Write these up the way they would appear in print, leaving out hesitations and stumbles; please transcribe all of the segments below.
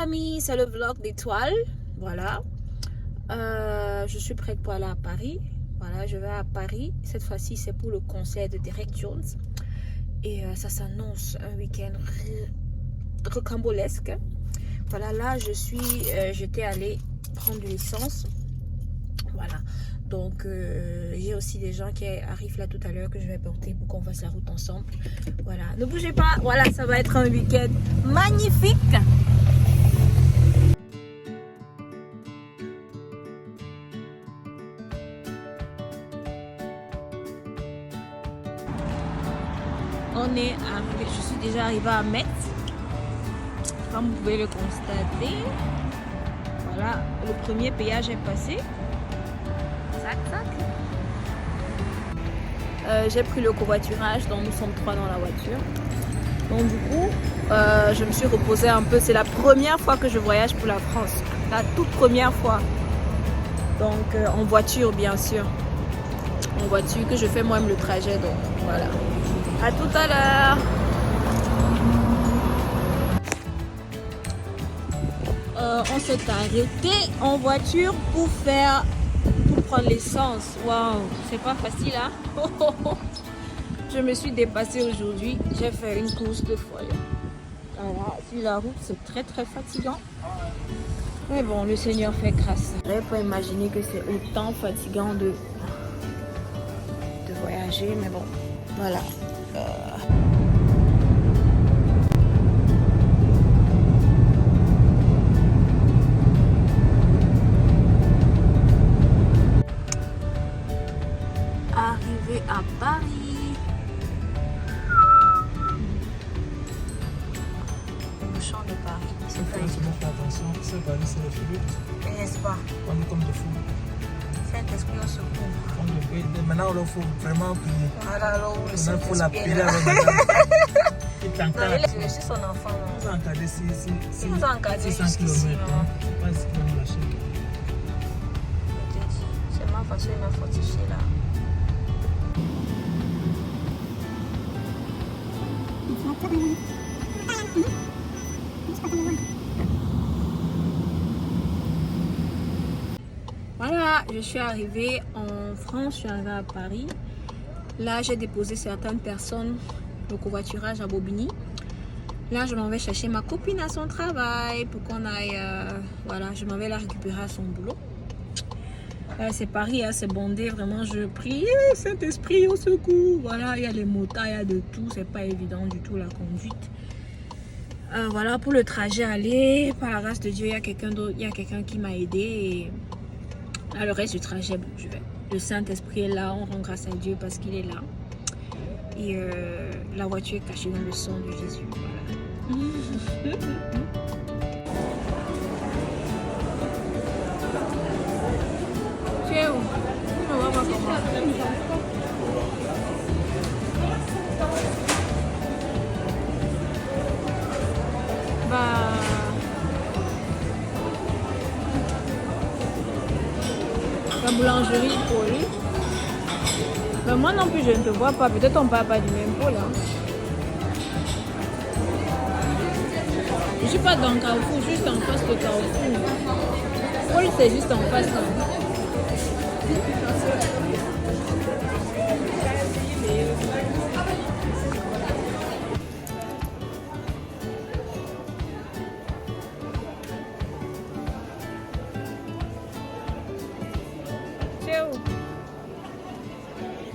amis, c'est le vlog d'étoiles. Voilà. Je suis prête pour aller à Paris. Voilà, je vais à Paris. Cette fois-ci, c'est pour le concert de Derek Jones. Et ça s'annonce un week-end rocambolesque. Voilà, là, j'étais allée prendre de l'essence. Voilà. Donc, j'ai aussi des gens qui arrivent là tout à l'heure que je vais porter pour qu'on fasse la route ensemble. Voilà. Ne bougez pas. Voilà, ça va être un week-end magnifique. On est arrivé, je suis déjà arrivée à Metz, comme vous pouvez le constater. Voilà, le premier péage est passé. Tac, tac. J'ai pris le covoiturage, donc nous sommes 3 dans la voiture. Donc du coup, je me suis reposée un peu. C'est la première fois que je voyage pour la France, la toute première fois. Donc en voiture, bien sûr. En voiture, que je fais moi-même le trajet, donc voilà. À tout à l'heure. On s'est arrêté en voiture pour prendre l'essence. Waouh, c'est pas facile hein. Je me suis dépassée aujourd'hui. J'ai fait une course de folie. Voilà, sur la route, c'est très fatigant. Mais bon, le Seigneur fait grâce. Je n'avais pas imaginé que c'est autant fatigant de voyager, mais bon, voilà. Arrivé à Paris. Le bouchon de Paris. C'est pas évident. Attention, ce Paris, c'est le Philippe. N'est-ce pas? On est comme des fous. Saint-Esprit au secours. Maintenant, il faut vraiment prier. Voilà, alors le Il faut l'appeler Saint-Esprit. avec madame. Il Non, je suis son enfant. vous encadrez si Il nous a encadrés 600 jusqu'ici. km. C'est pas ce qu'il va lâcher. Je te dis, c'est ma façon, il m'a fortifié là. Voilà, je suis arrivée en France, je suis arrivée à Paris. Là, j'ai déposé certaines personnes au covoiturage à Bobigny. Là, je m'en vais chercher ma copine à son travail pour qu'on aille... voilà, je m'en vais la récupérer à son boulot. C'est Paris, hein, c'est bondé, vraiment, je prie. Saint-Esprit au secours. Voilà, il y a les motards, il y a de tout. C'est pas évident du tout la conduite. Voilà, pour le trajet aller, par la grâce de Dieu, il y a quelqu'un d'autre, il y a quelqu'un qui m'a aidé. Et là, le reste du trajet, bon, je vais. Le Saint-Esprit est là, on rend grâce à Dieu parce qu'il est là. Et la voiture est cachée dans le sang de Jésus. Voilà. Tu es où? On va voir comment. La boulangerie pour lui. Mais moi non plus je ne te vois pas. Peut-être on parle pas du même pôle. Hein. Je suis pas dans Carrefour, juste en face de Carrefour. Paul c'est juste en face. Hein.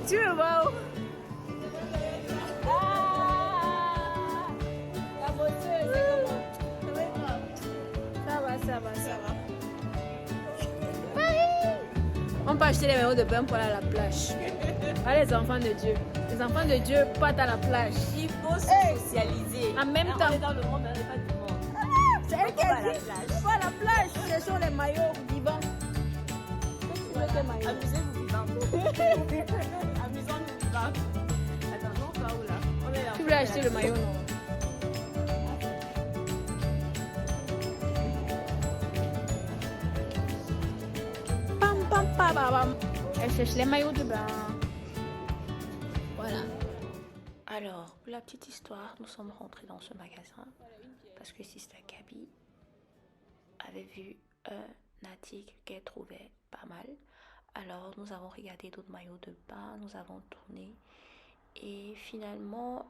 Tu veux voir où? La voiture, c'est comment? Ça va. On peut acheter les maillots de bain pour aller à la plage. Ah, les enfants de Dieu. Les enfants de Dieu partent à la plage. Il faut se socialiser. En même On temps. est dans le monde, on n'est pas du monde. C'est elle qui a dit. On va à la plage. Ce sont les maillots vivants. Amusez-vous vivant. Amusons-nous vivant. Attends, on va où là? On est là. Tu voulais acheter le maillot, non? Pam, pam, pam, pam, pam. Elle cherche les maillots de bain. Voilà. Alors, pour la petite histoire, nous sommes rentrés dans ce magasin parce que Sister Gabi avait vu un article qu'elle trouvait pas mal. Alors nous avons regardé d'autres maillots de bain, nous avons tourné et finalement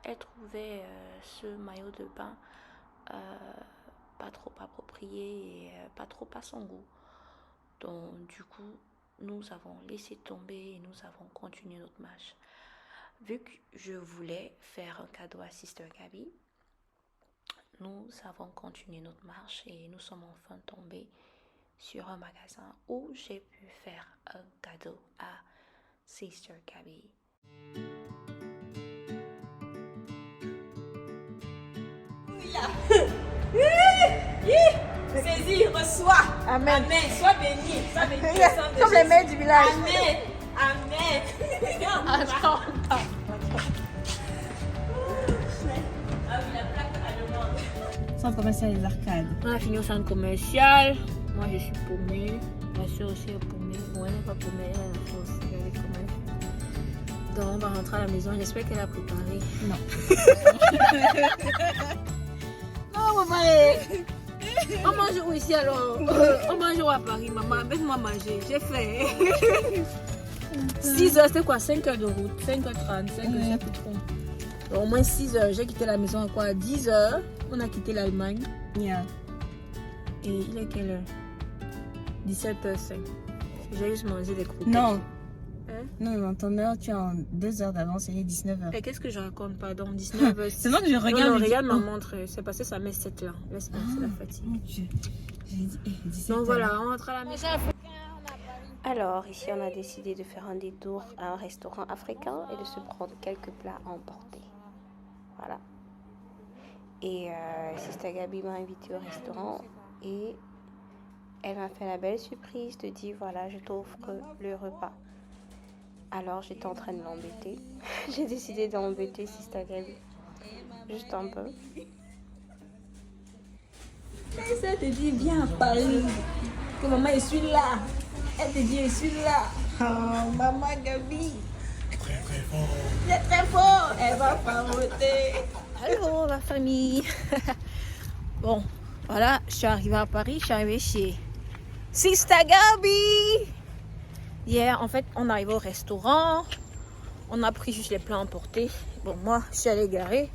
elle trouvait ce maillot de bain pas trop approprié et pas trop à son goût. Donc du coup nous avons laissé tomber et nous avons continué notre marche. Vu que je voulais faire un cadeau à Sister Gabi, nous avons continué notre marche et nous sommes enfin tombés sur un magasin où j'ai pu faire un cadeau à Sister Gabi. Saisis, reçois. Amen. Amen. Sois béni. Sois béni. au sang de Comme les Jésus. mères du village. Amen. Amen. Attends. Ah oui, la plaque allemande. Centre commercial des arcades. On a fini au centre commercial. Moi, je suis paumée. Ma soeur aussi est paumée. Bon, elle n'est pas paumée, elle a la force. Elle est quand même. Donc, on va rentrer à la maison. J'espère qu'elle a préparé. Non. Non, maman. On mange où ici alors? On mange où à Paris, maman? Laisse-moi manger. J'ai faim. 6 heures, c'était quoi? 5 heures de route. 5h30, 5 heures, je sais plus trop. Donc, au moins 6 heures. J'ai quitté la maison à quoi? 10 heures. On a quitté l'Allemagne. Yeah. Et il est quelle heure? 17h05. J'ai juste mangé des croquettes. Non. Hein? Non, dans ton heure, tu es en 2 heures d'avance, il est 19h. Et qu'est-ce que je raconte? Pardon, 19h. C'est moi que je regarde. Non, je dis, regarde ma oh, montre. C'est passé, ça met 7 là. Laisse-moi, c'est la fatigue. mon Dieu. J'ai dit, 17 Donc heures. voilà, on rentre à la maison. Alors ici on a décidé de faire un détour à un restaurant africain et de se prendre quelques plats à emporter. Voilà. Et Sister Gabi m'a invité au restaurant et elle m'a fait la belle surprise de dire voilà, je t'offre le repas. Alors j'étais en train de l'embêter. J'ai décidé d'embêter Sister Gabi. Juste un peu. Ça te dit, viens à Paris. Que maman, je suis là. Elle te dit, je suis là. Oh, maman Gabi. Très fort. C'est très fort. Elle va pas voter. Allô, ma famille. Bon, voilà, je suis arrivée à Paris. Je suis arrivée chez Sister Gabi. Hier, en fait, on est arrivé au restaurant. On a pris juste les plats emportés. Bon, moi, je suis allée garer.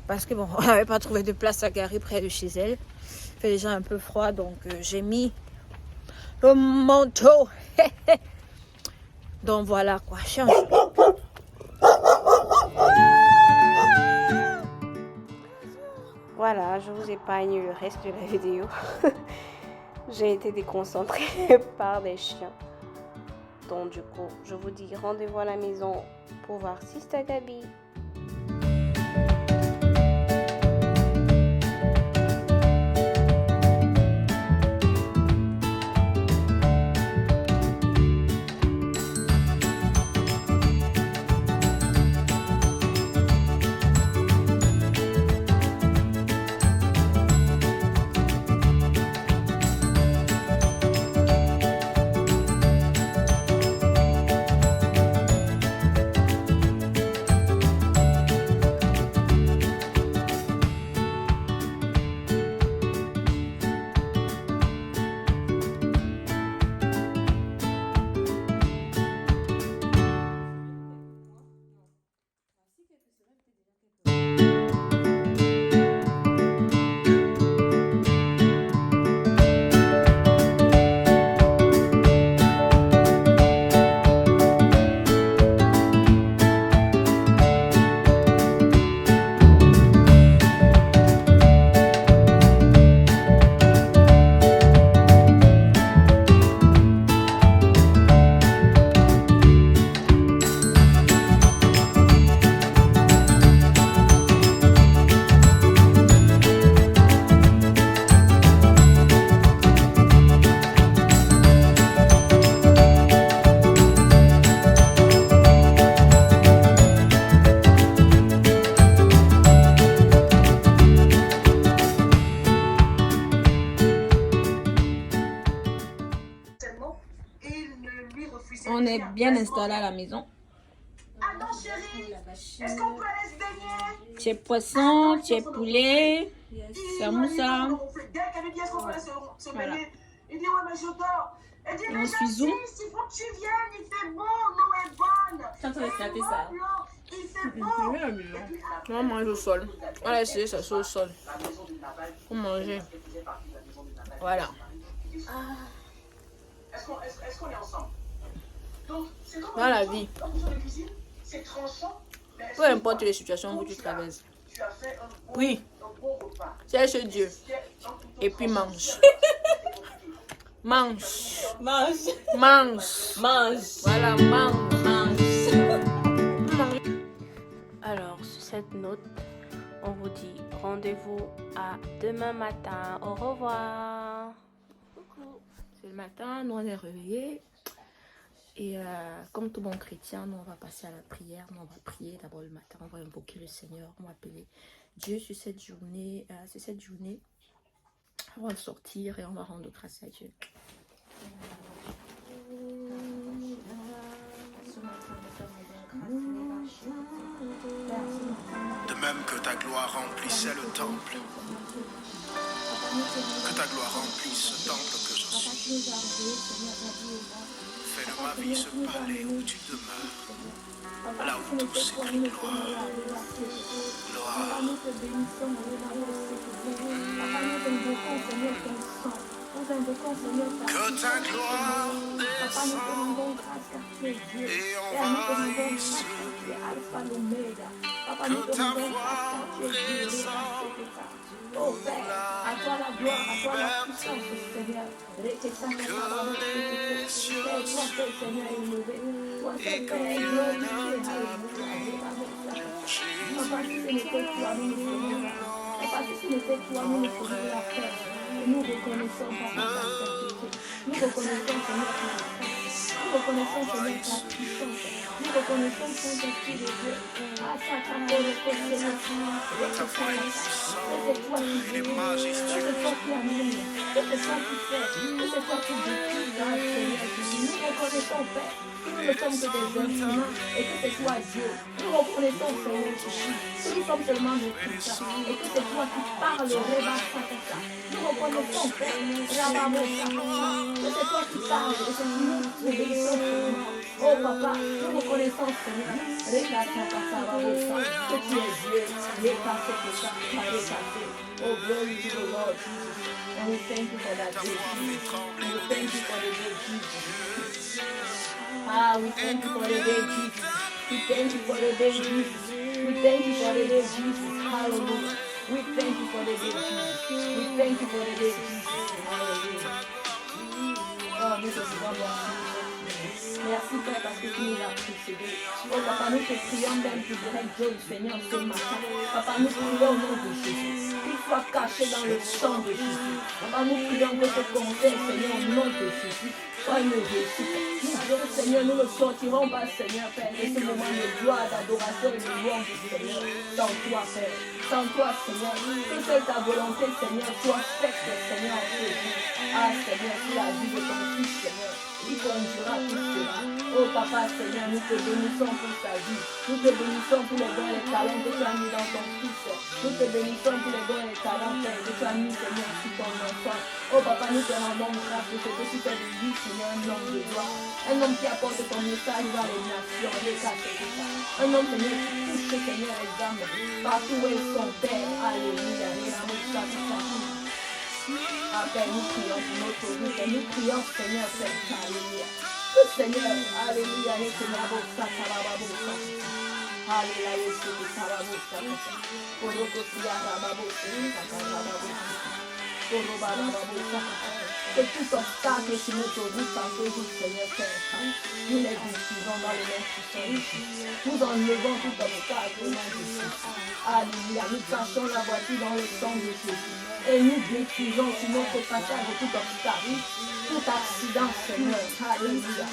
Parce que bon, on n'avait pas trouvé de place à garer près de chez elle. Il fait déjà un peu froid, donc j'ai mis le manteau. Donc voilà quoi, change. Voilà, je vous épargne le reste de la vidéo. J'ai été déconcentrée par des chiens. Donc du coup, je vous dis rendez-vous à la maison pour voir Sister Gabi. On est bien installé à la maison. Attends chérie, est-ce qu'on peut aller se baigner? Tu es poisson, tu es poulet, samoussa. On fait Dès qu'elle lui dit est-ce qu'on peut aller se Voilà. baigner, il dit ouais mais je dors. Elle dit Et mais on suit Zoom. j'insiste, il faut que tu viennes, il fait bon, l'eau est bonne. Je suis en train de snapper ça. Il fait bon. On va manger au sol. On va essayer ça au sol. Pour manger. Voilà. Est-ce qu'on est ensemble? Donc, c'est comme Dans la vie, quand vous de cuisine, c'est tranchant. peu importe les situations où tu traverses, Tu as fait un oui, bon repas. cherche Dieu et puis mange. Mange. Mange. Mange. Mange. Voilà, mange. Mange. Alors, sur cette note, on vous dit rendez-vous à demain matin. Au revoir. Coucou. C'est le matin, nous on est réveillés. Et comme tout bon chrétien, nous on va passer à la prière. Nous on va prier d'abord le matin. On va invoquer le Seigneur. On va appeler Dieu sur cette journée. On va sortir et on va rendre grâce à Dieu. De même que ta gloire remplissait le temple, que ta gloire remplisse ce temple que je suis. Fais de ma vie ce palais où tu demeures, là où tout s'écrit gloire. Gloire. Que ta gloire descende et envahisse. Que ta voix résonne. Oh Père, à toi la gloire, à toi la puissance, Seigneur. Que les cieux Seigneur, élevé. Toi, et que Père, vienne glorifié. Papa, si ce Jésus. n'était toi, nous ne serions pas. Papa, si ce n'était toi, nous ne serions la paix. Et nous reconnaissons, Papa, ta sainteté. Nous reconnaissons, Seigneur, ta grâce. Nous reconnaissons, Seigneur, ta puissance. Nous reconnaissons, Saint-Esprit de Dieu. Ah, ça, ta Seigneur. Ta voix est puissante, C'est toi qui il est vis. majestueux. C'est toi qui amène. C'est toi qui fais. C'est toi qui détruis. Ah, Seigneur. Nous reconnaissons, Père, que nous ne sommes que des instruments et que c'est toi, Dieu. Nous reconnaissons, Seigneur Jésus, que nous sommes seulement des chrétiens et que c'est toi qui parles, Réba Sakata. Nous reconnaissons, Père, Rababo Sakata, que c'est toi qui parles et que nous obéissons seulement. Oh Papa, nous reconnaissons, Seigneur, Réba Sakata, Rababo Sakata, que tu es Dieu, Réba Sakata, Réba Sakata. Oh, glory to the Lord Jesus. And we thank you for that day, Jesus. And we thank you for the day, Jesus. Ah, we thank you for the day, Jesus. We thank you for the day, Jesus. We thank you for the day, Jesus. Hallelujah. We thank you for the day, Jesus. We thank you for the day, Jesus. Hallelujah. Oh, nous te disons merci. Merci, Père, parce que tu nous as précédés. Oh, Papa, nous te prions même pour direct Dieu, Seigneur, ce matin. Papa, nous prions au nom de Jésus. Qu'il soit caché dans le sang de Jésus. Papa, nous prions que ce conseil, Seigneur, au nom de Jésus, soit une réussite. Nous disons, Seigneur, nous ne sortirons pas, Seigneur, Père, de ce moment de gloire, d'adoration et de louange, Seigneur, sans toi, Père. Sans toi, Seigneur, que seule ta volonté, Seigneur, soit faite, Seigneur, en Jésus. Ah, Seigneur, tu la vie de ton Fils, Seigneur, il conduira tout cela. Oh, Papa, Seigneur, nous te bénissons pour sa vie. Nous te bénissons pour les dons et les talents que tu as mis dans ton Fils. Nous te bénissons pour les dons et les talents, Père, que tu as mis, Seigneur, sur ton enfant. Oh, Papa, nous te rendons grâce de ce que tu fais de lui, Seigneur, un homme de gloire. Un homme qui apporte ton message dans les nations, les cas, un homme, Seigneur, qui touche, Seigneur, les âmes, partout où est son Père. Alléluia. Ah, Père, nous prions pour notre vie, Père. Nous prions, Seigneur, Père. Alléluia. Que Seigneur, Alléluia, et que la bosse, ça va, Alléluia, et que ça va, que tout obstacle sur notre route en ce jour, Seigneur, Père, nous les diffusons dans le nom puissant de Jésus. Nous enlevons tout obstacle au nom de Jésus. Alléluia, nous cachons la voiture dans le sang de Jésus. Et nous détruisons sur notre passage tout obstacle, tout accident, Seigneur. Alléluia.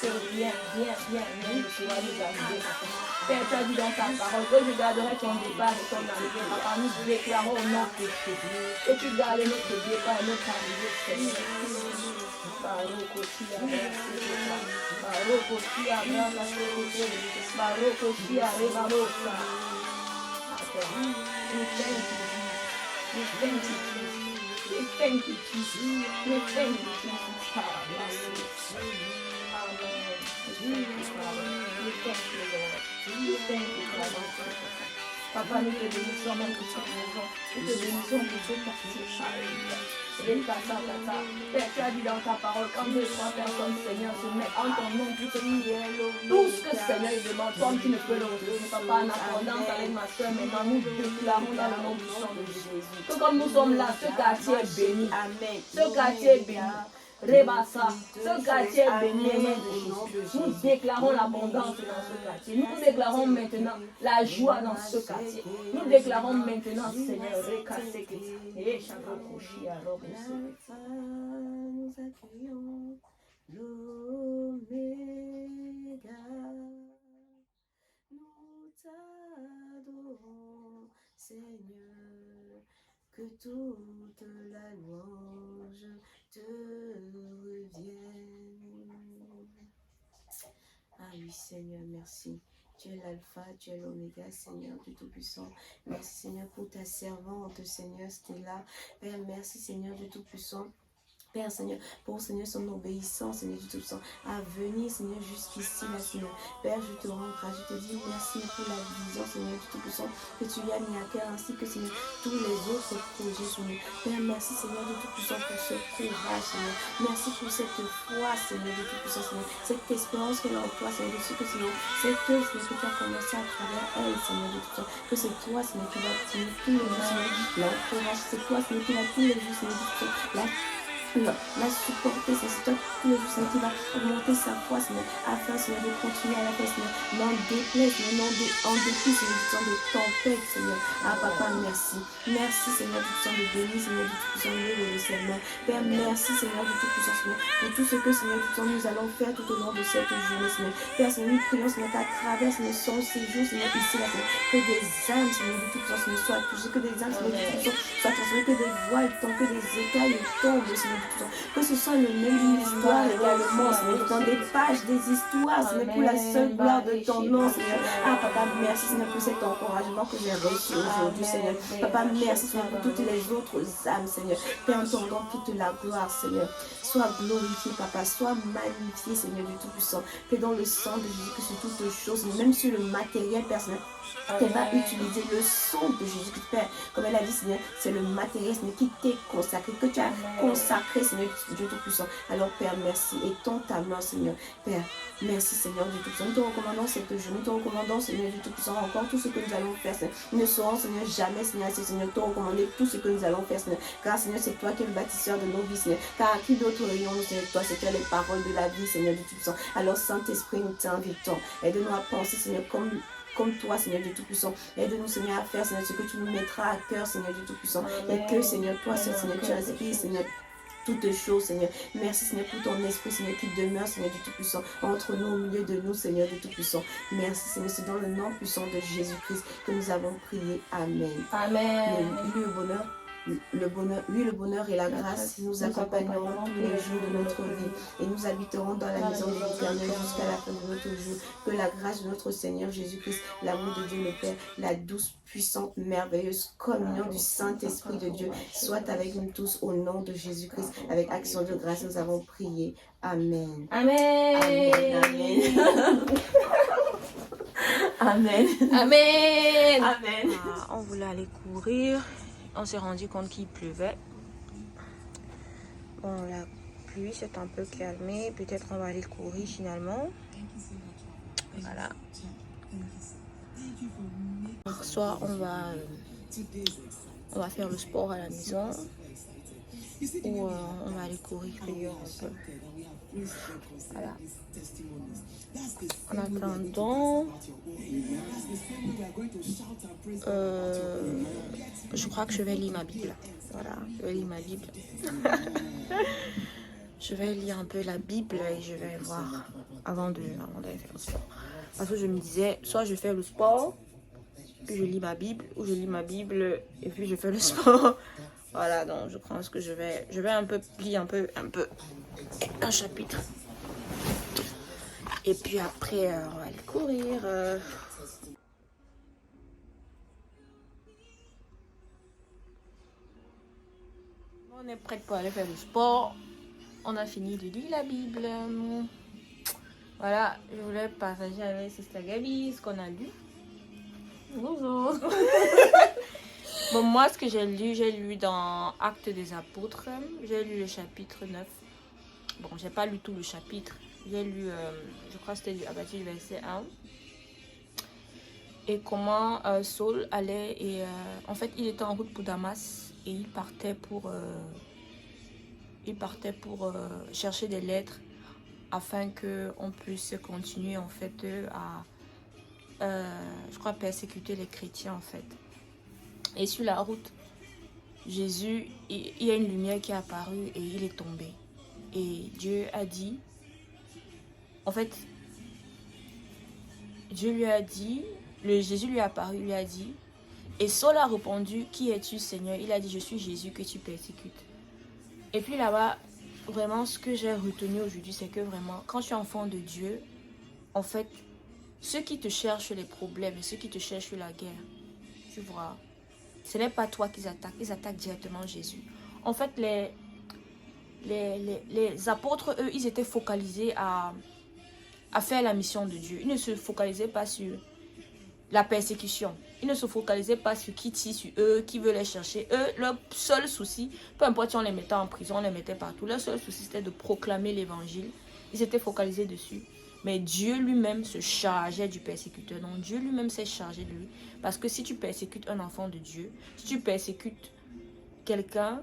Que rien ne pourra nous arriver. Père, tu as dit dans ta parole que je garderai ton départ et ton arrivée. Papa, nous déclarons au nom de Jésus que tu gardes notre départ et notre arrivée, Seigneur. We thank you. We thank you, Jesus. We thank you, Jesus. We thank you, Jesus. Hallelujah. Amen. We thank you, Father. We thank you, Lord. We thank you, Father. Papa, nous te bénissons même pour cette maison. Nous te bénissons pour ce quartier. Alléluia. Père, tu as dit dans ta parole, quand 2 ou 3 personnes, Seigneur, se mettent en ton nom pour te prier. Tout ce que Seigneur demande, toi tu ne peux le redonner. Papa, en accordance avec ma soeur, maintenant nous déclarons dans le nom puissant de Jésus. Que comme nous sommes là, ce quartier est béni. Amen. Ce quartier est béni. Rebassa, ce quartier est béni au nom de Jésus. Nous déclarons l'abondance dans ce quartier. Nous déclarons maintenant la joie dans ce quartier. Nous déclarons maintenant, Seigneur, Rekassekete. Et Chakokoshi à Nous accueillons l'Oméga. Nous t'adorons, Seigneur, que toute la louange te revienne. Ah oui, Seigneur, merci. Tu es l'alpha, tu es l'oméga, Seigneur du Tout-Puissant. Merci, Seigneur, pour ta servante, Seigneur Stella. Père, merci, Seigneur du Tout-Puissant. Père, Seigneur, pour Seigneur son obéissance, Seigneur du Tout-Puissant, à venir, Seigneur, jusqu'ici, là, Seigneur. Père, je te rends grâce, je te dis merci pour la vision, Seigneur du Tout-Puissant, que tu lui as mis à cœur, ainsi que, Seigneur, tous les autres projets, Seigneur. Père, merci, Seigneur du Tout-Puissant, pour ce courage, Seigneur. Merci pour cette foi, Seigneur du Tout-Puissant, Seigneur. Cette espérance qu'elle a en toi, Seigneur, de ce que, Seigneur, cette œuvre, Seigneur, que tu as commencé à travers elle, Seigneur du Tout-Puissant. Que c'est toi, Seigneur, qui va obtenir tous les jours, Seigneur. L'encourage, c'est toi, Seigneur, qui va tous les jours, Seigneur du Tout-Puissant. La supporter, c'est toi tous les jours, Seigneur, qui va augmenter sa foi, Seigneur, afin, Seigneur, de continuer à la faire, Seigneur, n'en déplaise, Seigneur, en dépit, Seigneur, du temps de tempête, Seigneur. Ah, Papa, merci. Merci, Seigneur, du temps de béni, Seigneur, du Tout-Puissant, le Seigneur. Père, merci, Seigneur, du Tout-Puissant, Seigneur, pour tout ce que, Seigneur, du temps, nous allons faire tout au long de cette journée, Seigneur. Père, Seigneur, nous prions, Seigneur, qu'à travers, Seigneur, son séjour, Seigneur, ici, là, Seigneur, que des âmes, Seigneur, du Tout-Puissant, Seigneur, soient touchées, que des âmes, Seigneur, du Tout-Puissant, soient transformées, que des voiles tombent, que des écailles tombent, Seigneur, du Tout-Puissant. Que ce soit le même d'une histoire également, Seigneur, dans des pages des histoires, Seigneur, pour la seule gloire de ton nom, Seigneur. Ah, Papa, merci, Seigneur, pour cet encouragement que j'ai reçu aujourd'hui, Seigneur. Papa, merci, Seigneur, pour toutes les autres âmes, Seigneur. Père, en ton nom, toute la gloire, Seigneur. Sois glorifié, Papa, sois magnifié, Seigneur du Tout-Puissant. Que dans le sang de Jésus, que sur toutes choses, même sur le matériel personnel, qu'elle va utiliser le sang de Jésus, Père. Comme elle a dit, Seigneur, c'est le matériel, Seigneur, qui t'est consacré, que tu as consacré, Seigneur Dieu Tout-Puissant. Alors, Père, merci. Étends ta main, Seigneur. Père, merci, Seigneur Dieu Tout-Puissant. Nous te recommandons cette journée, nous te recommandons, Seigneur Dieu Tout-Puissant, encore tout ce que nous allons faire, Seigneur. Nous ne saurons, Seigneur, jamais, Seigneur, Seigneur, te recommander tout ce que nous allons faire, Seigneur. Car, Seigneur, c'est toi qui es le bâtisseur de nos vies, Seigneur. Car à qui d'autre ayons-nous, Seigneur, toi, c'est toi les paroles de la vie, Seigneur Dieu Tout-Puissant. Alors, Saint-Esprit, nous t'invitons. Aide-nous à penser, Seigneur, comme toi, Seigneur Dieu Tout-Puissant. Aide-nous, Seigneur, à faire, Seigneur, ce que tu nous mettras à cœur, Seigneur Dieu Tout-Puissant. Et que, Seigneur, toi, Seigneur, tu inspires, Seigneur, toutes choses, Seigneur. Merci, Seigneur, pour ton esprit, Seigneur, qui demeure, Seigneur du Tout-Puissant, entre nous, au milieu de nous, Seigneur du Tout-Puissant. Merci, Seigneur, c'est dans le nom puissant de Jésus-Christ que nous avons prié. Amen. Amen. Le bonheur et la grâce nous accompagneront tous les jours de notre vie et nous habiterons dans la maison de l'Éternel jusqu'à la fin de notre jour. Que la grâce de notre Seigneur Jésus-Christ, l'amour de Dieu le Père, la douce, puissante, merveilleuse communion du Saint-Esprit de Dieu soit avec nous tous au nom de Jésus-Christ. Avec action de grâce, nous avons prié. Amen. Amen. Amen. Amen. Amen. Amen. Amen. On voulait aller courir. On s'est rendu compte qu'il pleuvait. Bon, la pluie s'est un peu calmée. Peut-être on va aller courir finalement. Voilà. Soit on va faire le sport à la maison. Ou on va aller courir dehors un peu. Voilà. En attendant, je crois que je vais lire ma Bible. Voilà, je vais lire ma Bible. Je vais lire un peu la Bible et je vais voir avant d'aller faire le sport. Parce que je me disais, soit je fais le sport, puis je lis ma Bible, ou je lis ma Bible et puis je fais le sport. Voilà, donc je pense que je vais un peu plier un un chapitre. Et puis après, on va aller courir. On est prête pour aller faire du sport. On a fini de lire la Bible. Voilà, je voulais partager avec Sister Gabi ce qu'on a lu. Bonjour. Bon, moi, ce que j'ai lu dans Actes des Apôtres. J'ai lu le chapitre 9. Bon, j'ai pas lu tout le chapitre. J'ai lu, je crois que c'était à partir du verset 1. Et comment Saul allait et en fait, il était en route pour Damas et il partait pour chercher des lettres afin qu'on puisse continuer en fait à, je crois, persécuter les chrétiens en fait. Et sur la route, Jésus, il y a une lumière qui est apparue et il est tombé. Et Dieu a dit, en fait, Dieu lui a dit, Jésus lui est apparu, lui a dit, et Saul a répondu, qui es-tu Seigneur? Il a dit, je suis Jésus que tu persécutes. Et puis là-bas, vraiment, ce que j'ai retenu aujourd'hui, c'est que vraiment, quand tu es enfant de Dieu, en fait, ceux qui te cherchent les problèmes et ceux qui te cherchent la guerre, tu vois, ce n'est pas toi qu'ils attaquent, ils attaquent directement Jésus. En fait, les apôtres, eux, ils étaient focalisés à faire la mission de Dieu. Ils ne se focalisaient pas sur la persécution. Ils ne se focalisaient pas sur qui tire sur eux, qui veut les chercher. Eux, leur seul souci, peu importe si on les mettait en prison, on les mettait partout, leur seul souci c'était de proclamer l'évangile. Ils étaient focalisés dessus. Mais Dieu lui-même se chargeait du persécuteur. Donc Dieu lui-même s'est chargé de lui. Parce que si tu persécutes un enfant de Dieu, si tu persécutes quelqu'un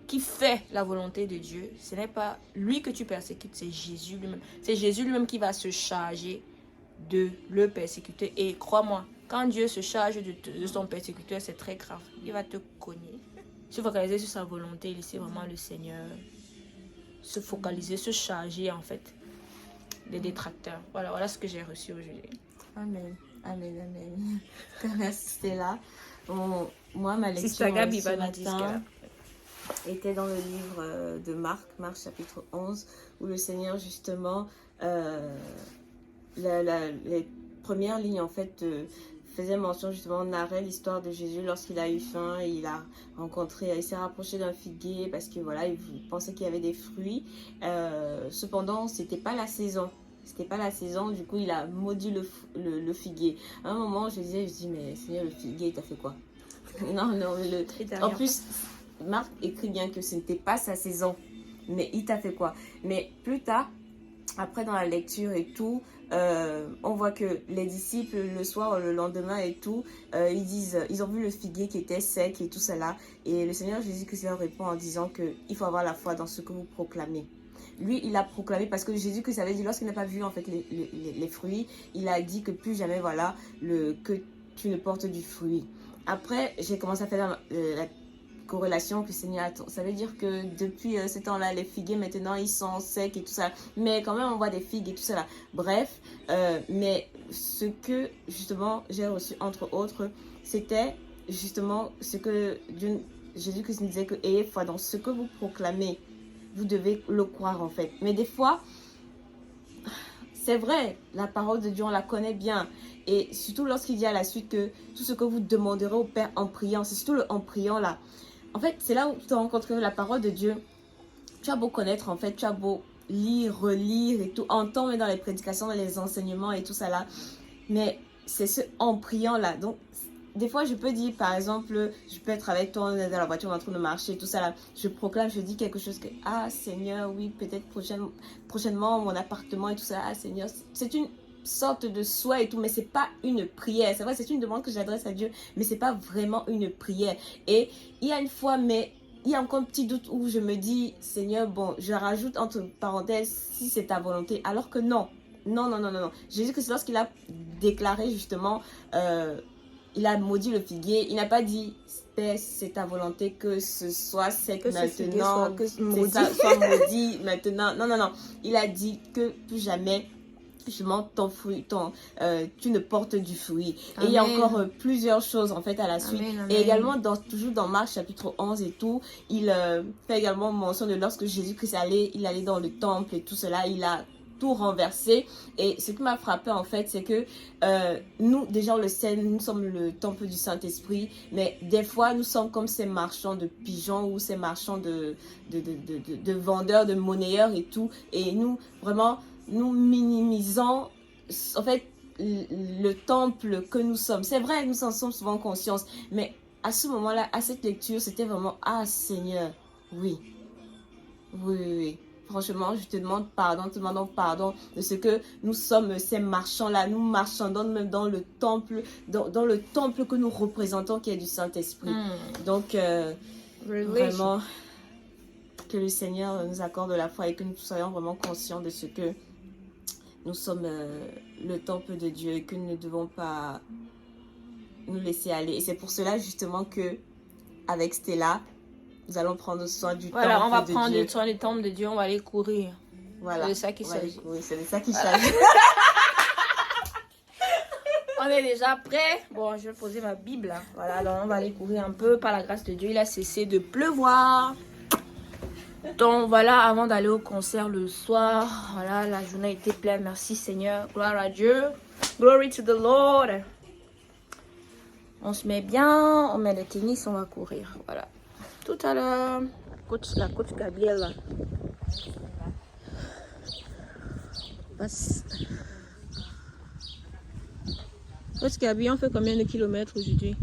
qui fait la volonté de Dieu, ce n'est pas lui que tu persécutes, c'est Jésus lui-même. C'est Jésus lui-même qui va se charger de le persécuter. Et crois-moi, quand Dieu se charge de son persécuteur, c'est très grave. Il va te cogner. Se focaliser sur sa volonté, laisser vraiment le Seigneur se focaliser, se charger en fait des détracteurs. Voilà ce que j'ai reçu aujourd'hui. Amen, amen, amen. Merci Stella. Bon, moi, ma lecture ce matin était dans le livre de Marc chapitre 11, où le Seigneur justement, les premières lignes en fait faisait mention justement, narrait l'histoire de Jésus lorsqu'il a eu faim et il s'est rapproché d'un figuier parce que voilà, il pensait qu'il y avait des fruits. Cependant, c'était pas la saison. C'était pas la saison, du coup il a maudit le figuier. À un moment je dis mais Seigneur, le figuier il t'a fait quoi? Non, en plus Marc écrit bien que ce n'était pas sa saison, mais il t'a fait quoi? Mais plus tard, après dans la lecture et tout, on voit que les disciples le soir, le lendemain et tout, ils ont vu le figuier qui était sec et tout cela, et le Seigneur Jésus-Christ leur répond en disant qu'il faut avoir la foi dans ce que vous proclamez. Lui, il a proclamé parce que Jésus-Christ avait dit, lorsqu'il n'a pas vu en fait les fruits, il a dit que plus jamais, voilà, que tu ne portes du fruit. Après, j'ai commencé à faire la corrélation que le Seigneur attend. Ça veut dire que depuis ce temps-là, les figuiers maintenant, ils sont secs et tout ça. Mais quand même, on voit des figues et tout ça là. Bref, mais ce que justement j'ai reçu entre autres, c'était justement ce que Jésus-Christ nous disait que ayez foi dans ce que vous proclamez. Vous devez le croire en fait. Mais des fois, c'est vrai, la parole de Dieu, on la connaît bien. Et surtout lorsqu'il dit à la suite que tout ce que vous demanderez au Père en priant, c'est surtout le en priant là. En fait, c'est là où tu te rends compte que la parole de Dieu, tu as beau connaître en fait, tu as beau lire, relire et tout, entendre dans les prédications, dans les enseignements et tout ça là. Mais c'est ce en priant là. Donc, des fois, je peux dire, par exemple, je peux être avec toi, on est dans la voiture, on est en train de marcher, tout ça là. Je proclame, je dis quelque chose que, ah Seigneur, oui, peut-être prochainement, mon appartement et tout ça, ah Seigneur. C'est une sorte de souhait et tout, mais c'est pas une prière. C'est vrai, c'est une demande que j'adresse à Dieu, mais c'est pas vraiment une prière. Et il y a une fois, mais il y a encore un petit doute où je me dis, Seigneur, bon, je rajoute entre parenthèses, si c'est ta volonté, alors que non. Non. Jésus-Christ, lorsqu'il a déclaré justement, il a maudit le figuier. Il n'a pas dit, Père, c'est ta volonté que ce soit sec maintenant, que ça soit maudit maintenant. Non. Il a dit que plus jamais, justement, ton fruit, tu ne portes du fruit. Amen. Et il y a encore plusieurs choses en fait à la suite. Amen. Et également, toujours dans Marc chapitre 11 et tout, il fait également mention de lorsque Jésus-Christ il allait dans le temple et tout cela, il a tout renversé. Et ce qui m'a frappé en fait, c'est que nous, déjà on le sait, nous sommes le temple du Saint-Esprit, mais des fois nous sommes comme ces marchands de pigeons ou ces marchands de vendeurs, de monnayeurs et tout. Et nous, vraiment, nous minimisons en fait le temple que nous sommes. C'est vrai, nous en sommes souvent conscients, mais à ce moment-là, à cette lecture, c'était vraiment, ah Seigneur, oui. Franchement, je te demande pardon, te demandons pardon de ce que nous sommes ces marchands-là. Nous marchandons même dans le temple, dans le temple que nous représentons qui est du Saint-Esprit. Donc, vraiment, que le Seigneur nous accorde la foi et que nous soyons vraiment conscients de ce que nous sommes le temple de Dieu et que nous ne devons pas nous laisser aller. Et c'est pour cela justement que avec Stella, nous allons prendre soin du temple de Dieu. Voilà, on va prendre soin du temple de Dieu, on va aller courir. Voilà. C'est de ça qu'il s'agit. Oui, c'est de ça qu'il s'agit. On est déjà prêt. Bon, je vais poser ma Bible. Là. Voilà, alors on va aller courir un peu. Par la grâce de Dieu, il a cessé de pleuvoir. Donc voilà, avant d'aller au concert le soir, voilà, la journée était pleine. Merci Seigneur, gloire à Dieu. Glory to the Lord. On se met bien, on met le tennis, on va courir. Voilà. Tout à l'heure, la coach Gabrielle. Passe. Coach Gabi, on fait combien de kilomètres aujourd'hui?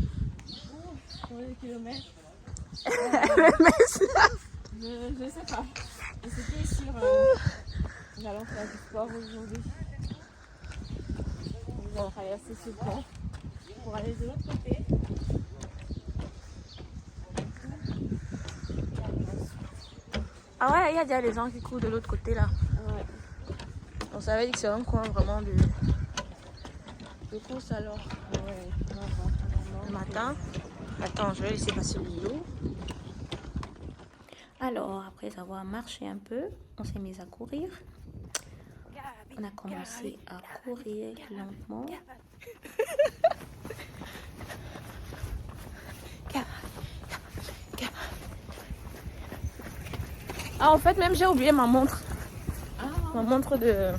Combien de kilomètres? Je sais pas. C'était sûr. Nous allons faire du sport aujourd'hui. Nous allons traverser ce pont pour aller de l'autre côté. Ah ouais, il y a déjà des gens qui courent de l'autre côté là. Ouais. On savait que c'est un coin vraiment de course alors. Ouais. Le matin. Attends, je vais laisser passer le vélo. Alors, après avoir marché un peu, on s'est mis à courir. On a commencé à courir lentement. Ah, en fait, même j'ai oublié ma montre. Ma montre de...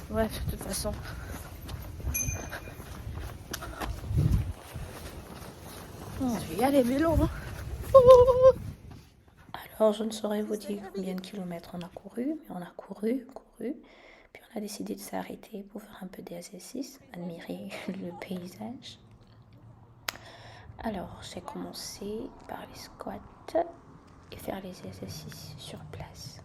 Bref, de toute façon. Il y a les vélos. Hein. Alors, je ne saurais vous dire combien de kilomètres on a couru, mais on a couru. Puis on a décidé de s'arrêter pour faire un peu d'exercice, admirer le paysage. Alors, j'ai commencé par les squats et faire les exercices sur place.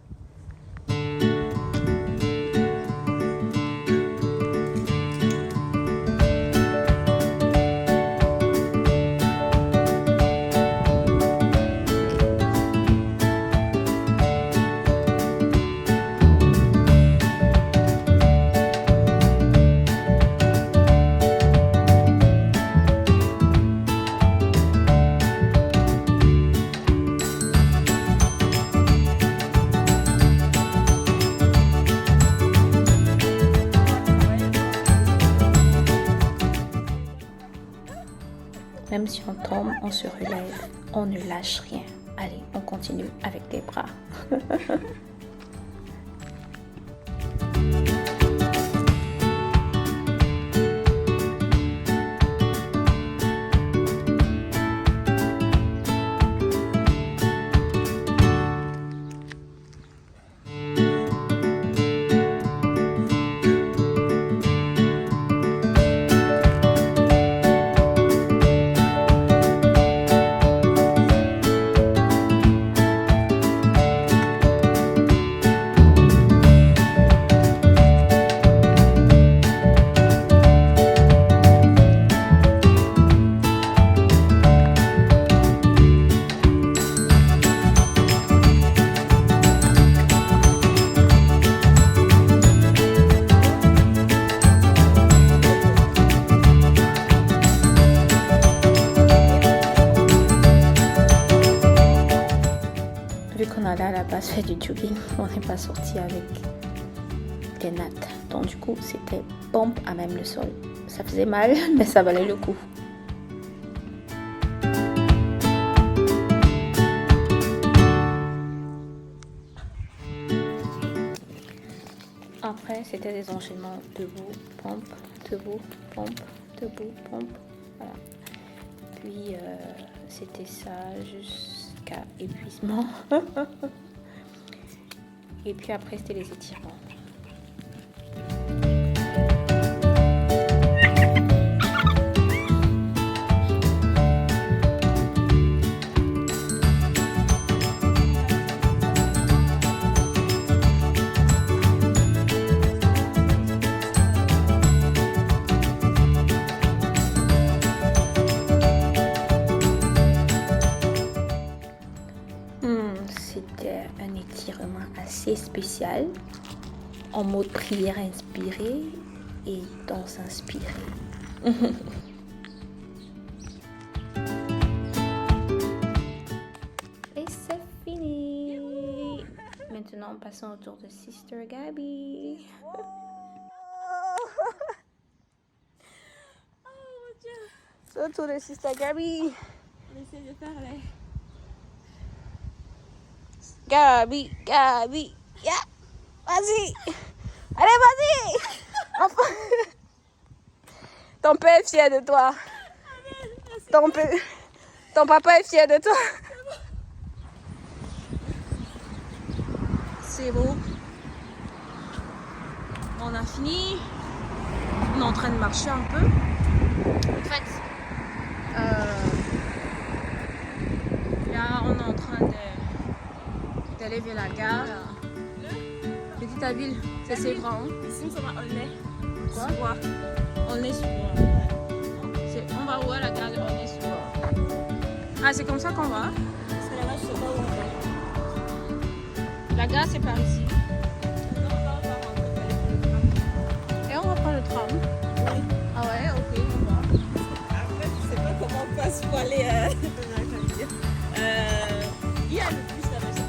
Même si on tombe, on se relève, on ne lâche rien. Allez, on continue avec les bras. À la base fait du jogging, on n'est pas sorti avec des nattes, donc du coup c'était pompe à même le sol. Ça faisait mal mais ça valait le coup. c'était des enchaînements debout, pompe, debout, pompe, debout, pompe. Voilà. Puis c'était ça jusqu'à épuisement. Et puis après c'était les étirements. C'était un étirement assez spécial, en mode prière inspirée et danse inspirée. Et c'est fini. Maintenant, passons au tour de Sister Gabi. C'est au tour de Sister Gabi. On essaie de faire les... Gabi, Gabi, yeah. Vas-y. Allez, vas-y. Enfin. Ton père est fier de toi. Ton papa est fier de toi. C'est beau. On a fini. On est en train de marcher un peu. En fait, là, on est en train d'aller vers la gare. Petite à ville, c'est grand. Hein? Ici, nous sommes à Aulnay. Quoi? On est sur. On va où à la gare de Aulnay sur. Ah, c'est comme ça qu'on va? Parce que là-bas, je sais pas où on va. La gare, c'est par ici. Et on va prendre le tram. Oui. Ah ouais, ok, on va. Après, je sais pas comment on passe pour aller. Il y a le bus là-bas, je sais pas.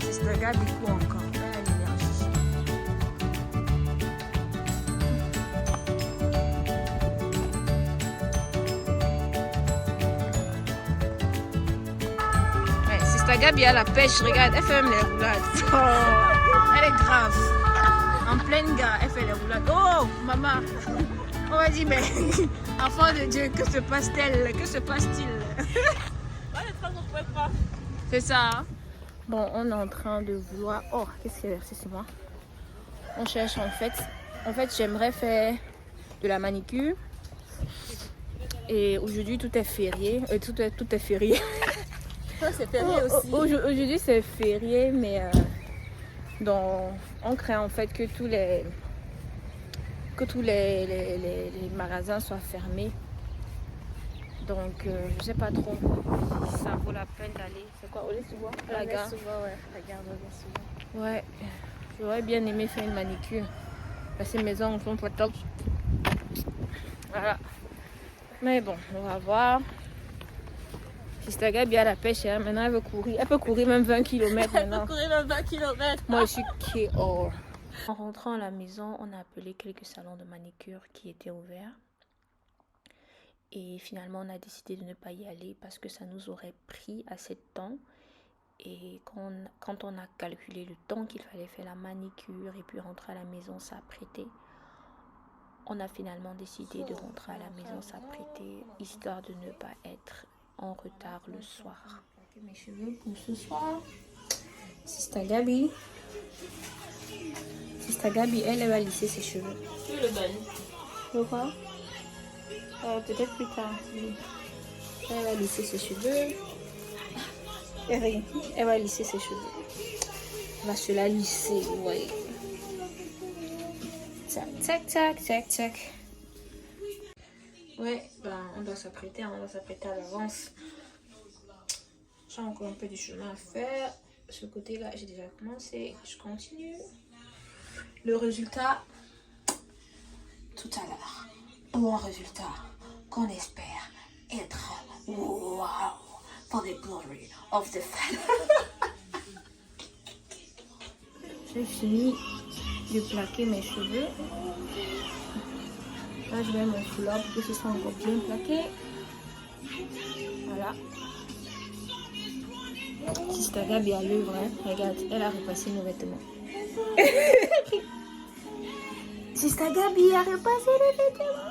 C'est ce gars du coup encore. Elle a l'énergie. Ouais, c'est ce Gabi à la pêche. Regarde, elle fait même les roulades. Oh, elle est grave. En pleine gare, elle fait les roulades. Oh, maman. On va dire, mais enfant de Dieu, que se passe-t-il? Que se passe-t-il? Ouais, le tram, on pouvait pas. C'est ça. Hein? Bon, on est en train de vouloir... Oh, qu'est-ce qu'il y a versé sur moi? On cherche en fait. En fait, j'aimerais faire de la manicure. Et aujourd'hui, tout est férié. Tout est férié. Ça, c'est férié aussi. Aujourd'hui, c'est férié, mais on craint en fait que tous les magasins soient fermés. Donc, je sais pas trop si ça vaut la peine d'aller. C'est quoi, Olé-Souba? La gare. Ouais, la gare de Ouais, j'aurais bien aimé faire une manicure. Parce que mes ongles sont pas top. Voilà. Mais bon, on va voir. Sister Gabi à la pêche, hein. Maintenant elle veut courir. Elle peut courir même 20 km maintenant. Elle peut courir même 20 km. Moi je suis KO. En rentrant à la maison, on a appelé quelques salons de manicure qui étaient ouverts. Et finalement, on a décidé de ne pas y aller parce que ça nous aurait pris assez de temps. Et quand on a calculé le temps qu'il fallait faire la manicure et puis rentrer à la maison s'apprêter, on a finalement décidé de rentrer à la maison s'apprêter, histoire de ne pas être en retard le soir. Mes cheveux pour ce soir. Sister Gabi, elle va lisser ses cheveux. Tu veux le bain? Pourquoi? Peut-être plus tard. Oui. Elle va lisser ses cheveux. Elle va lisser ses cheveux. Elle va se la lisser, ouais. Tac, tac, tac, tac, tac. Ouais, on doit s'apprêter à l'avance. J'ai encore un peu de chemin à faire. Ce côté-là, j'ai déjà commencé. Je continue. Le résultat, tout à l'heure. Bon résultat qu'on espère être wow for the glory of the Father. J'ai fini de plaquer mes cheveux. Là, je mets mon foulard pour que ce soit encore bien plaqué. Voilà. Sister Gabi à l'œuvre, hein. Regarde, elle a repassé nos vêtements. Sister Gabi a repassé les vêtements.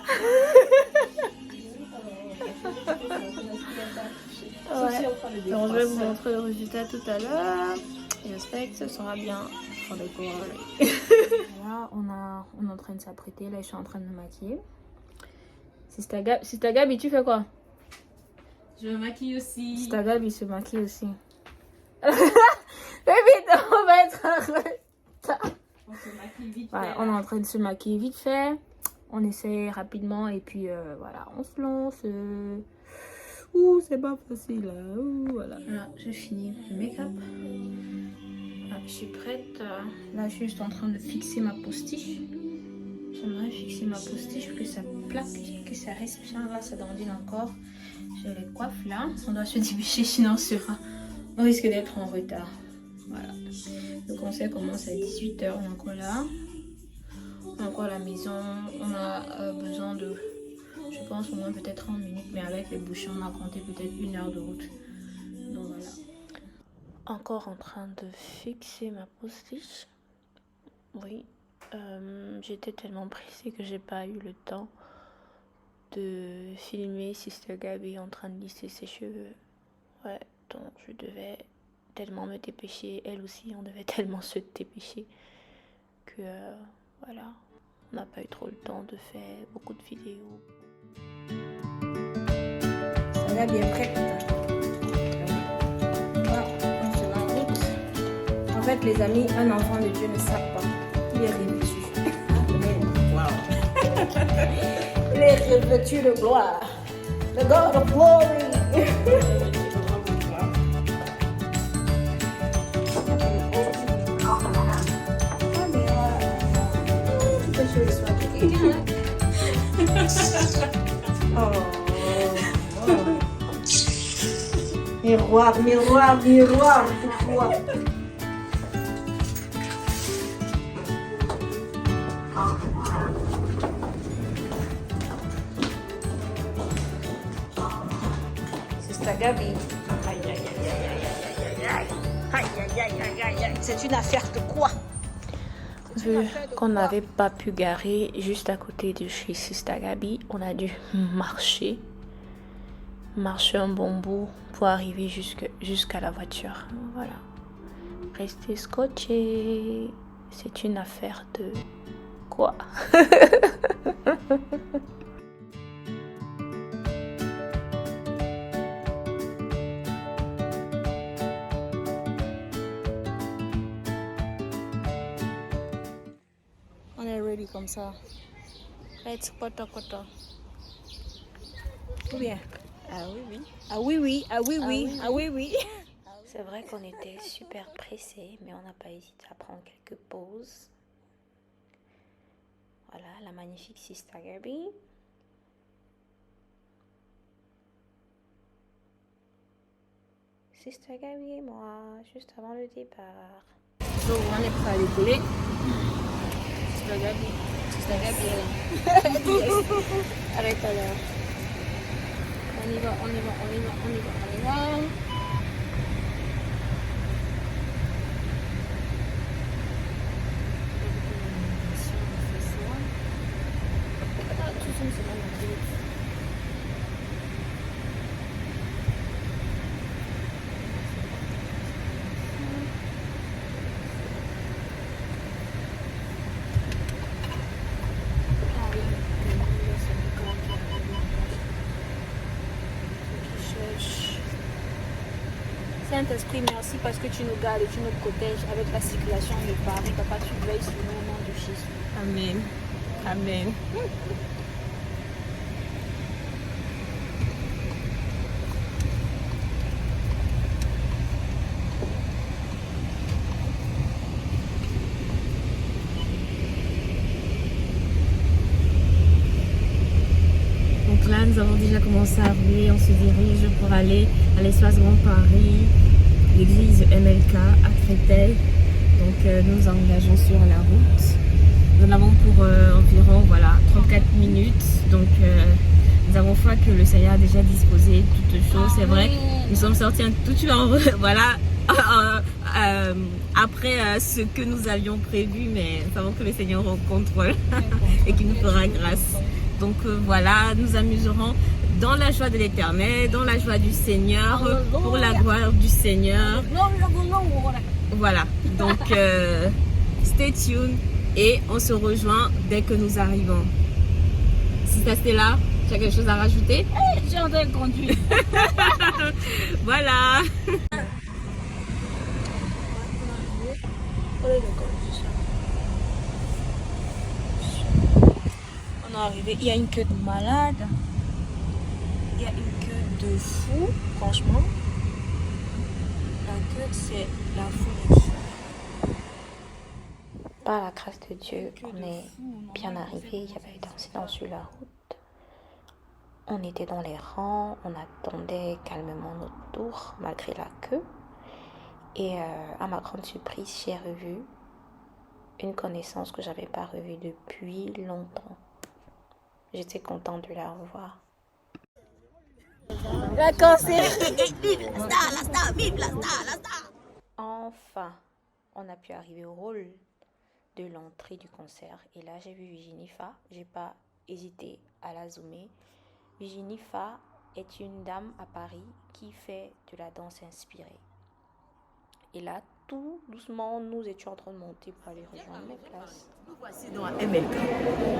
Ouais. Donc, je vais vous montrer le résultat tout à l'heure. J'espère que ce sera bien. Là, on est en train de s'apprêter. Là, je suis en train de me maquiller. Sister Gabi, tu fais quoi? Je me maquille aussi. Sister Gabi se maquille aussi. Mais vite, on va être en retard. On se maquille vite. Voilà, on est en train de se maquiller vite fait. On essaie rapidement et puis voilà, on se lance. Ouh, c'est pas facile. Ouh, voilà. Là, j'ai fini le make-up. Je suis prête. Là, je suis juste en train de fixer ma postiche. J'aimerais fixer ma postiche pour que ça plaque, que ça reste bien. Là, ça dandine encore. Je les coiffe là. On doit se dépêcher, sinon on risque d'être en retard. Voilà. Le concert commence à 18h. On est encore là. On est encore à la maison. On a besoin de, je pense, au moins peut-être 30 minutes. Mais avec les bouchons, on a compté peut-être 1 heure de route. Donc voilà. Encore en train de fixer ma postiche. Oui, j'étais tellement pressée que j'ai pas eu le temps de filmer Sister Gabi en train de lisser ses cheveux. Ouais, donc je devais tellement me dépêcher. Elle aussi, on devait tellement se dépêcher que voilà, on n'a pas eu trop le temps de faire beaucoup de vidéos. Sister Gabi est prête. En fait, les amis, un enfant de Dieu ne sape pas. Il est revêtu. Wow. Il est revêtu de gloire. The God of glory. Miroir, miroir, miroir, pourquoi? Gabi. C'est une affaire de quoi? Vu qu'on n'avait pas pu garer juste à côté de chez Sister Gabi, on a dû marcher un bon bout pour arriver jusqu'à la voiture. Voilà. Restez scotchés. C'est une affaire de quoi? Comme ça. Let's poto. Ou bien? Ah oui, oui. Ah oui, oui. Ah oui, oui. Ah oui, oui. C'est vrai qu'on était super pressés, mais on n'a pas hésité à prendre quelques pauses. Voilà, la magnifique Sister Gabi. Sister Gabi et moi, juste avant le départ. Donc, on est prêt à décoller. Sister Gabi est là. Arrête alors. On y va. Saint-Esprit, merci parce que tu nous gardes et tu nous protèges avec la circulation de Paris. Papa, tu veilles sur nous au nom de Jésus. Amen. Amen. Donc là, nous avons déjà commencé à rouler. On se dirige pour aller à l'espace Grand Paris, l'église MLK à Créteil. Donc nous engageons sur la route. Nous en avons pour environ 34 minutes. Donc nous avons foi que le Seigneur a déjà disposé toutes choses. C'est vrai, nous sommes sortis un tout petit peu en voilà. après ce que nous avions prévu, mais nous savons que le Seigneur rencontre et qu'il nous fera grâce. Donc voilà, nous amuserons dans la joie de l'Éternel, dans la joie du Seigneur, pour la gloire du Seigneur. Voilà, donc stay tuned et on se rejoint dès que nous arrivons. Si ça c'est là, tu as quelque chose à rajouter? J'ai en train de conduire. Voilà. On est arrivé, il y a une queue de malade. Il y a une queue de fou, franchement. La queue, c'est la folie. Par la grâce de Dieu, on est bien arrivé. Il y avait eu d'incidents sur la route. On était dans les rangs, on attendait calmement notre tour malgré la queue. Et à ma grande surprise, j'ai revu une connaissance que j'avais pas revue depuis longtemps. J'étais contente de la revoir. Enfin, on a pu arriver au rôle de l'entrée du concert. Et là, j'ai vu Virginie Fa. J'ai pas hésité à la zoomer. Virginie Fa est une dame à Paris qui fait de la danse inspirée. Et là, tout doucement, nous étions en train de monter pour aller rejoindre les places. Nous voici dans MLK,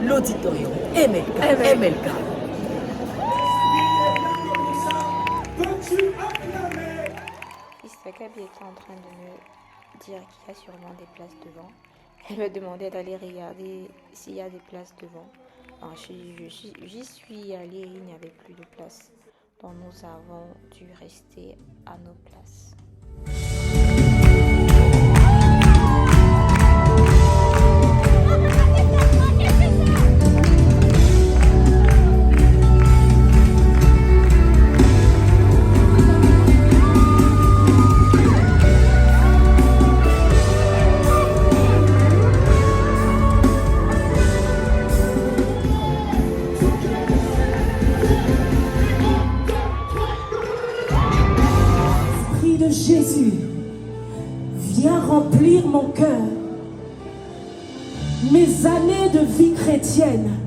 l'auditorium MLK. Sister Gabi était en train de me dire qu'il y a sûrement des places devant. Elle me demandait d'aller regarder s'il y a des places devant. Alors, j'y suis allée et il n'y avait plus de place. Donc nous avons dû rester à nos places. Jésus, viens remplir mon cœur. Mes années de vie chrétienne,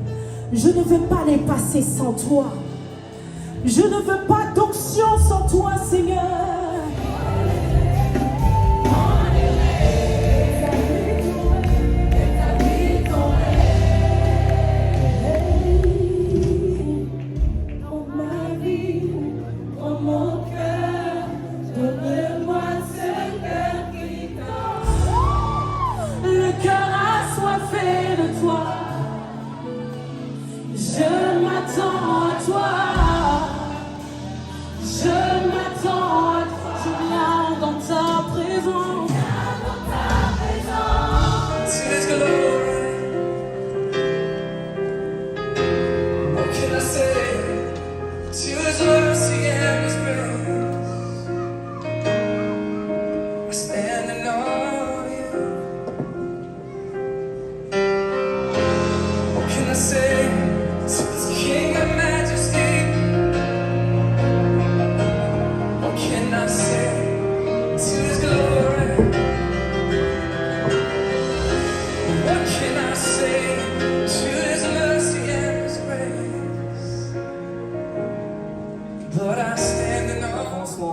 je ne veux pas les passer sans toi. Je ne veux pas d'onction sans toi, Seigneur.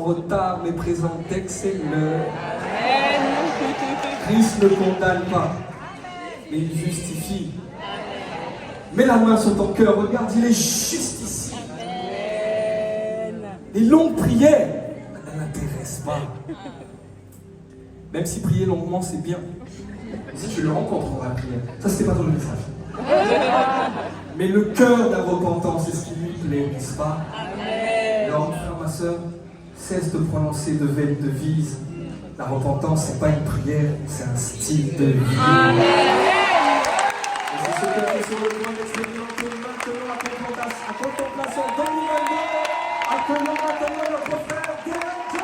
Retard mais présent d'excelleur. Christ ne condamne pas, mais il justifie. Mets la main sur ton cœur, regarde, il est juste ici. Les longues prières ne l'intéressent pas. Même si prier longuement c'est bien. Si tu le rencontres dans la prière, ça c'était pas dans le message. Mais le cœur de la repentance, c'est ce qui lui plaît, n'est-ce pas? Alors, frère, ma soeur, cesse de prononcer de vaines devises. La repentance, c'est pas une prière, c'est un style de vie. Amen. Et c'est ce que fait sur le point d'expérimenter maintenant à contemplation 2022. Accueillons maintenant notre frère Derek Jones.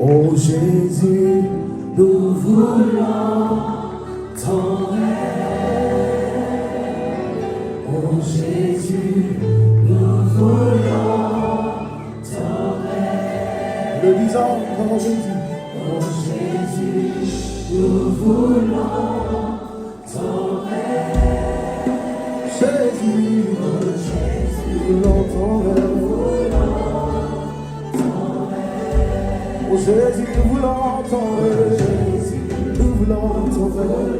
Oh Jésus, nous voulons ton règne. Oh Jésus, nous voulons ton règne. Le disant, oh Jésus. Oh Jésus, nous voulons ton règne. Jésus, oh Jésus, nous voulons ton règne. Oh Jésus, nous voulons ton règne, nous voulons ton règne.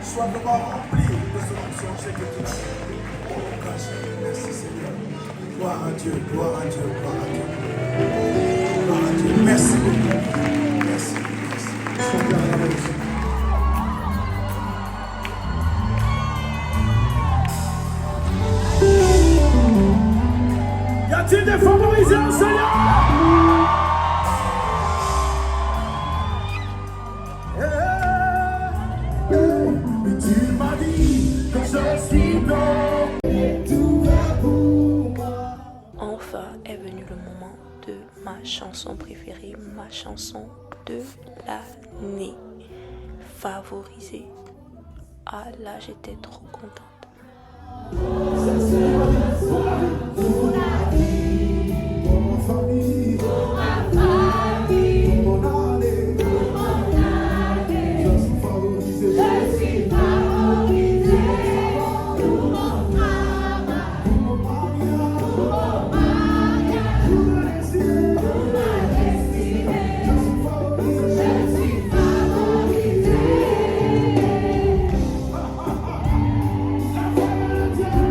Sois vraiment rempli de ce mensonge que tu as. Oh, merci Seigneur. Gloire à Dieu, gloire à Dieu, gloire à Dieu. Gloire à Dieu. Merci beaucoup. Merci, merci. Sois bien à la maison. Y a-t-il des favorisés au Seigneur? Enfin est venu le moment de ma chanson préférée, ma chanson de l'année, Favorisée. Ah là, j'étais trop contente. Yeah.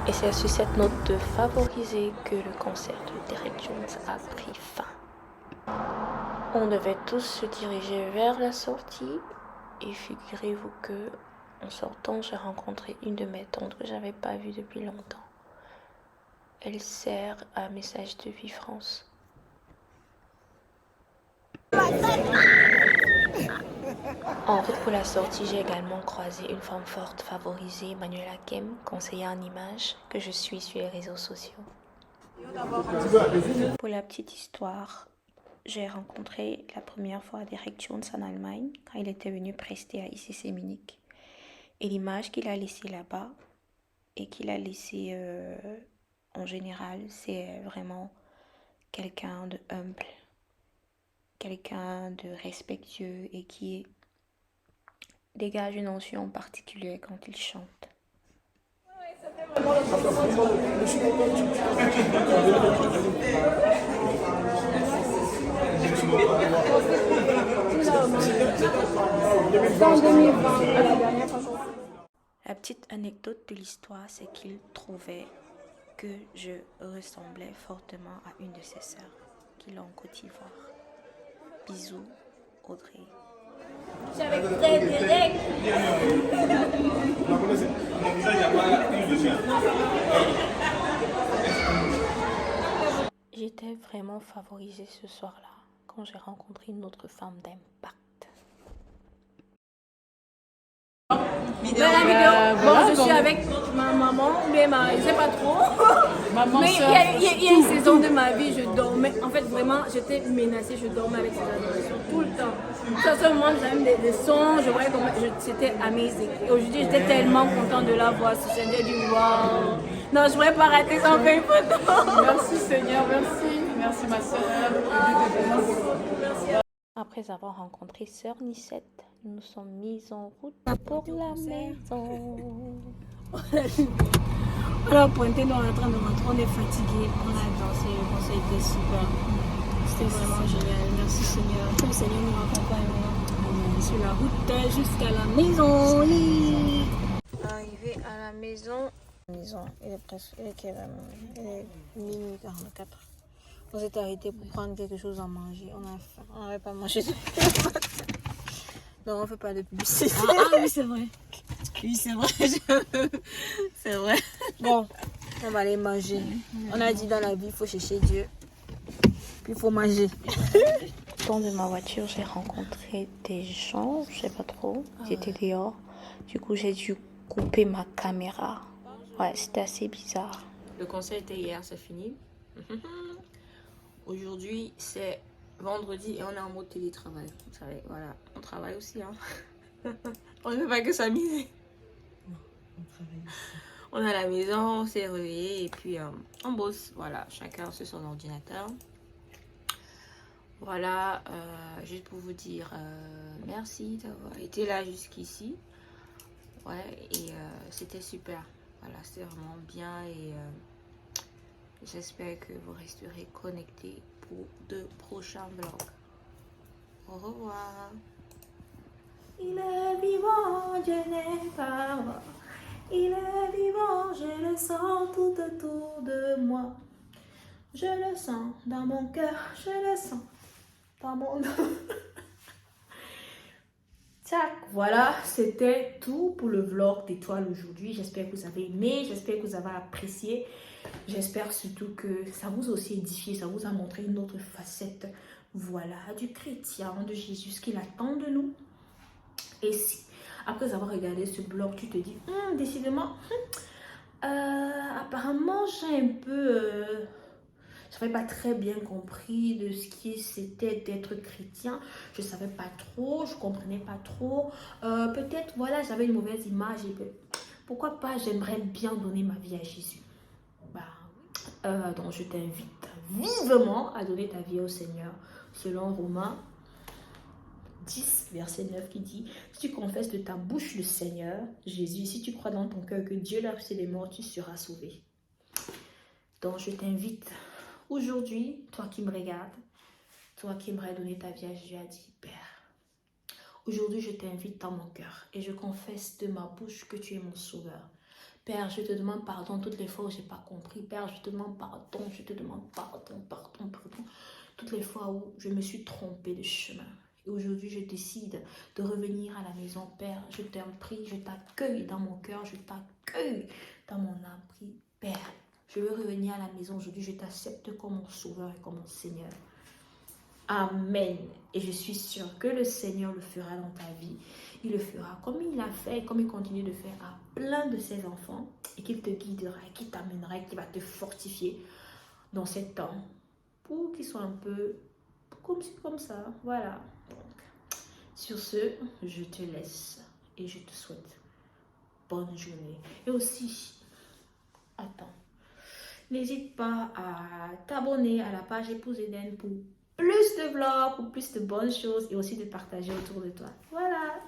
Et c'est sur cette note de favoriser que le concert de Derek Jones a pris fin. On devait tous se diriger vers la sortie et figurez-vous que, en sortant, j'ai rencontré une de mes tantes que j'avais pas vue depuis longtemps. Elle sert à Message de Vie France. En route pour la sortie, j'ai également croisé une femme forte favorisée, Manuela Kem, conseillère en images, que je suis sur les réseaux sociaux. Pour la petite histoire, j'ai rencontré la première fois Derek Jones en Allemagne quand il était venu prester à ICC Munich. Et l'image qu'il a laissée là-bas et qu'il a laissée en général, c'est vraiment quelqu'un de humble, quelqu'un de respectueux et qui dégage une notion particulière quand il chante. La petite anecdote de l'histoire, c'est qu'il trouvait que je ressemblais fortement à une de ses sœurs qu'il a en Côte d'Ivoire. Bisous, Audrey. Je suis avec Frédéric. J'étais vraiment favorisée ce soir-là quand j'ai rencontré une autre femme d'impact. La vidéo, bon, je suis avec ma maman, mais je sais pas trop. Mais il y a une saison de ma vie, je dormais. En fait, vraiment, j'étais menacée, je dormais avec ces animations tout le temps. À ce moment, j'avais même des sons, je voyais comment c'était amazing. Et aujourd'hui, j'étais tellement contente de la voir sur scène. J'ai dit waouh. Non, je pourrais pas rater sans faire une photo. Merci Seigneur, merci. Merci ma soeur. Merci. Après avoir rencontré Sœur Nicette, nous nous sommes mis en route pour la maison. On a pointé, nous on est en train de rentrer, on est fatigué, on a dansé, le concert était super. C'était vraiment génial, merci Seigneur. Que le Seigneur nous accompagne sur la route jusqu'à la maison. Oui. Arrivé à la maison, il est presque, il est minuit 44. On s'est arrêté pour prendre quelque chose à manger. On n'avait pas mangé depuis le matin. Non, on ne fait pas de publicité. Ah oui, c'est vrai. Oui, c'est vrai. C'est vrai. Bon, on va aller manger. On a dit dans la vie, il faut chercher Dieu. Puis il faut manger. Dans de ma voiture, j'ai rencontré des gens, je sais pas trop. Ils étaient dehors. Du coup, j'ai dû couper ma caméra. Ouais, c'était assez bizarre. Le concert était hier, c'est fini. Aujourd'hui, c'est vendredi et on est en mode télétravail. Vous savez, voilà, on travaille aussi. Hein. On ne fait pas que s'amuser. On est à la maison, on s'est réveillé et puis on bosse. Voilà, chacun sur son ordinateur. Voilà, juste pour vous dire merci d'avoir été là jusqu'ici. Ouais, et c'était super. Voilà, c'était vraiment bien et j'espère que vous resterez connectés pour de prochains vlogs. Au revoir. Il est vivant, Dieu n'est pas mort. Il est vivant, je le sens tout autour de moi. Je le sens dans mon cœur, je le sens dans mon... Tac, voilà, c'était tout pour le vlog d'étoile aujourd'hui. J'espère que vous avez aimé, j'espère que vous avez apprécié. J'espère surtout que ça vous a aussi édifié, ça vous a montré une autre facette, voilà, du chrétien, de Jésus, ce qu'il attend de nous. Et si, après avoir regardé ce blog, tu te dis, décidément, apparemment, j'ai un peu... je n'avais pas très bien compris de ce qui c'était d'être chrétien. Je ne savais pas trop, je ne comprenais pas trop. Peut-être, voilà, j'avais une mauvaise image. Et pourquoi pas, j'aimerais bien donner ma vie à Jésus. Donc, je t'invite vivement à donner ta vie au Seigneur. Selon Romains 10, verset 9 qui dit, si tu confesses de ta bouche le Seigneur, Jésus, si tu crois dans ton cœur que Dieu l'a ressuscité des morts, tu seras sauvé. Donc, je t'invite aujourd'hui, toi qui me regardes, toi qui aimerais donner ta vie à Jésus, a dit, Père, aujourd'hui je t'invite dans mon cœur et je confesse de ma bouche que tu es mon sauveur. Père, je te demande pardon toutes les fois où je n'ai pas compris. Père, je te demande pardon, pardon. Toutes les fois où je me suis trompée de chemin. Et aujourd'hui, je décide de revenir à la maison. Père, je t'en prie, je t'accueille dans mon cœur, je t'accueille dans mon âme. Père, je veux revenir à la maison aujourd'hui, je t'accepte comme mon sauveur et comme mon Seigneur. Amen. Et je suis sûre que le Seigneur le fera dans ta vie. Il le fera comme il l'a fait et comme il continue de faire à plein de ses enfants. Et qu'il te guidera, qu'il t'amènera, qu'il va te fortifier dans ces temps. Pour qu'ils soient un peu comme ça. Voilà. Donc, sur ce, je te laisse et je te souhaite bonne journée. Et aussi, attends. N'hésite pas à t'abonner à la page Épouse Eden pour plus de vlogs, pour plus de bonnes choses et aussi de partager autour de toi. Voilà,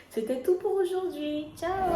c'était tout pour aujourd'hui. Ciao.